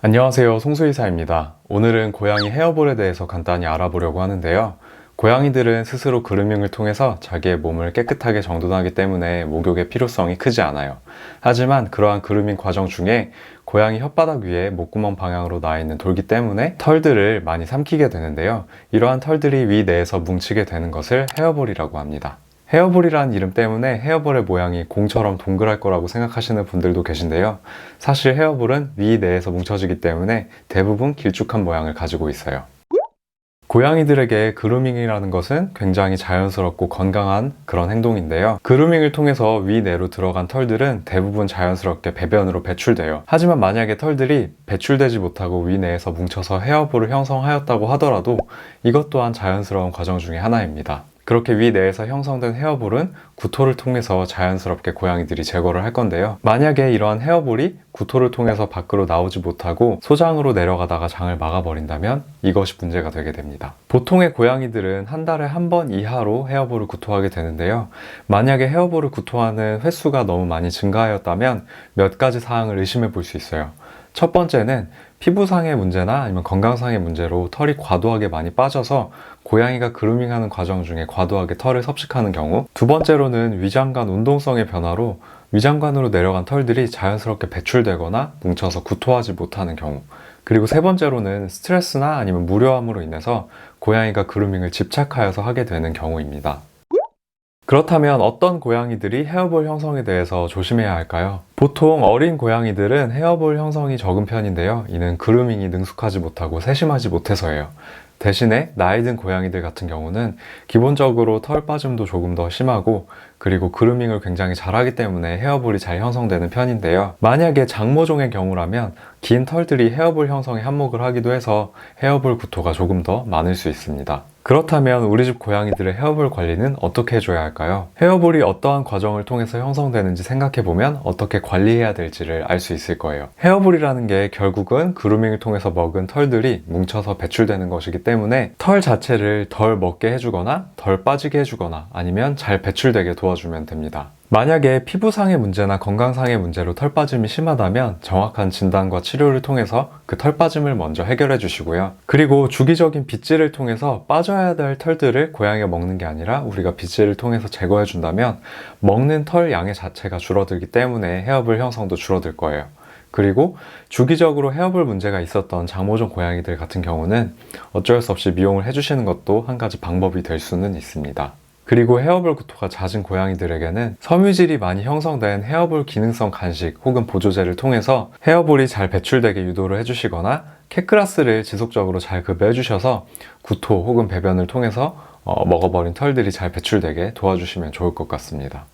안녕하세요, 송수의사입니다. 오늘은 고양이 헤어볼에 대해서 간단히 알아보려고 하는데요. 고양이들은 스스로 그루밍을 통해서 자기의 몸을 깨끗하게 정돈하기 때문에 목욕의 필요성이 크지 않아요. 하지만 그러한 그루밍 과정 중에 고양이 혓바닥 위에 목구멍 방향으로 나 있는 돌기 때문에 털들을 많이 삼키게 되는데요. 이러한 털들이 위 내에서 뭉치게 되는 것을 헤어볼이라고 합니다. 헤어볼이라는 이름 때문에 헤어볼의 모양이 공처럼 동그랄 거라고 생각하시는 분들도 계신데요. 사실 헤어볼은 위 내에서 뭉쳐지기 때문에 대부분 길쭉한 모양을 가지고 있어요. 고양이들에게 그루밍이라는 것은 굉장히 자연스럽고 건강한 그런 행동인데요. 그루밍을 통해서 위 내로 들어간 털들은 대부분 자연스럽게 배변으로 배출돼요. 하지만 만약에 털들이 배출되지 못하고 위 내에서 뭉쳐서 헤어볼을 형성하였다고 하더라도 이것 또한 자연스러운 과정 중에 하나입니다. 그렇게 위 내에서 형성된 헤어볼은 구토를 통해서 자연스럽게 고양이들이 제거를 할 건데요. 만약에 이러한 헤어볼이 구토를 통해서 밖으로 나오지 못하고 소장으로 내려가다가 장을 막아버린다면 이것이 문제가 되게 됩니다. 보통의 고양이들은 한 달에 한 번 이하로 헤어볼을 구토하게 되는데요. 만약에 헤어볼을 구토하는 횟수가 너무 많이 증가하였다면 몇 가지 사항을 의심해 볼 수 있어요. 첫 번째는 피부상의 문제나 아니면 건강상의 문제로 털이 과도하게 많이 빠져서 고양이가 그루밍하는 과정 중에 과도하게 털을 섭식하는 경우, 두 번째로는 위장관 운동성의 변화로 위장관으로 내려간 털들이 자연스럽게 배출되거나 뭉쳐서 구토하지 못하는 경우, 그리고 세 번째로는 스트레스나 아니면 무료함으로 인해서 고양이가 그루밍을 집착하여서 하게 되는 경우입니다. 그렇다면 어떤 고양이들이 헤어볼 형성에 대해서 조심해야 할까요? 보통 어린 고양이들은 헤어볼 형성이 적은 편인데요. 이는 그루밍이 능숙하지 못하고 세심하지 못해서예요. 대신에 나이 든 고양이들 같은 경우는 기본적으로 털 빠짐도 조금 더 심하고, 그리고 그루밍을 굉장히 잘하기 때문에 헤어볼이 잘 형성되는 편인데요. 만약에 장모종의 경우라면 긴 털들이 헤어볼 형성에 한몫을 하기도 해서 헤어볼 구토가 조금 더 많을 수 있습니다. 그렇다면 우리 집 고양이들의 헤어볼 관리는 어떻게 해줘야 할까요? 헤어볼이 어떠한 과정을 통해서 형성되는지 생각해보면 어떻게 관리해야 될지를 알 수 있을 거예요. 헤어볼이라는 게 결국은 그루밍을 통해서 먹은 털들이 뭉쳐서 배출되는 것이기 때문에 털 자체를 덜 먹게 해주거나 덜 빠지게 해주거나 아니면 잘 배출되게 도와주면 됩니다. 만약에 피부상의 문제나 건강상의 문제로 털 빠짐이 심하다면 정확한 진단과 치료를 통해서 그 털 빠짐을 먼저 해결해 주시고요. 그리고 주기적인 빗질을 통해서 빠져야 될 털들을 고양이가 먹는 게 아니라 우리가 빗질을 통해서 제거해 준다면 먹는 털 양의 자체가 줄어들기 때문에 헤어볼 형성도 줄어들 거예요. 그리고 주기적으로 헤어볼 문제가 있었던 장모종 고양이들 같은 경우는 어쩔 수 없이 미용을 해주시는 것도 한 가지 방법이 될 수는 있습니다. 그리고 헤어볼 구토가 잦은 고양이들에게는 섬유질이 많이 형성된 헤어볼 기능성 간식 혹은 보조제를 통해서 헤어볼이 잘 배출되게 유도를 해주시거나 캣그라스를 지속적으로 잘 급여해 주셔서 구토 혹은 배변을 통해서 먹어버린 털들이 잘 배출되게 도와주시면 좋을 것 같습니다.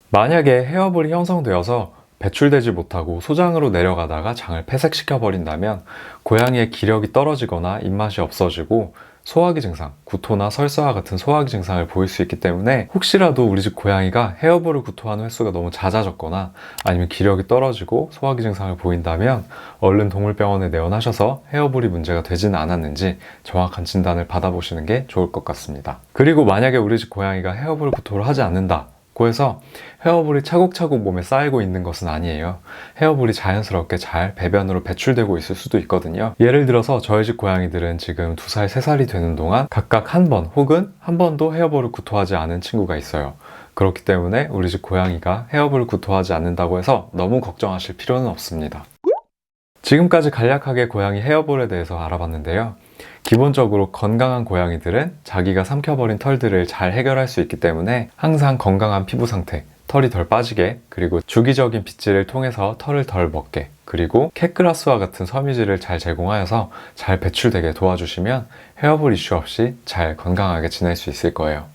만약에 헤어볼이 형성되어서 배출되지 못하고 소장으로 내려가다가 장을 폐색시켜 버린다면 고양이의 기력이 떨어지거나 입맛이 없어지고 소화기 증상, 구토나 설사와 같은 소화기 증상을 보일 수 있기 때문에 혹시라도 우리 집 고양이가 헤어볼을 구토하는 횟수가 너무 잦아졌거나 아니면 기력이 떨어지고 소화기 증상을 보인다면 얼른 동물병원에 내원하셔서 헤어볼이 문제가 되지는 않았는지 정확한 진단을 받아보시는 게 좋을 것 같습니다. 그리고 만약에 우리 집 고양이가 헤어볼 구토를 하지 않는다 고 해서 헤어볼이 차곡차곡 몸에 쌓이고 있는 것은 아니에요. 헤어볼이 자연스럽게 잘 배변으로 배출되고 있을 수도 있거든요. 예를 들어서 저희 집 고양이들은 지금 2살, 3살이 되는 동안 각각 한 번 혹은 한 번도 헤어볼을 구토하지 않은 친구가 있어요. 그렇기 때문에 우리 집 고양이가 헤어볼을 구토하지 않는다고 해서 너무 걱정하실 필요는 없습니다. 지금까지 간략하게 고양이 헤어볼에 대해서 알아봤는데요. 기본적으로 건강한 고양이들은 자기가 삼켜버린 털들을 잘 해결할 수 있기 때문에 항상 건강한 피부 상태, 털이 덜 빠지게, 그리고 주기적인 빗질을 통해서 털을 덜 먹게, 그리고 캣그라스와 같은 섬유질을 잘 제공하여서 잘 배출되게 도와주시면 헤어볼 이슈 없이 잘 건강하게 지낼 수 있을 거예요.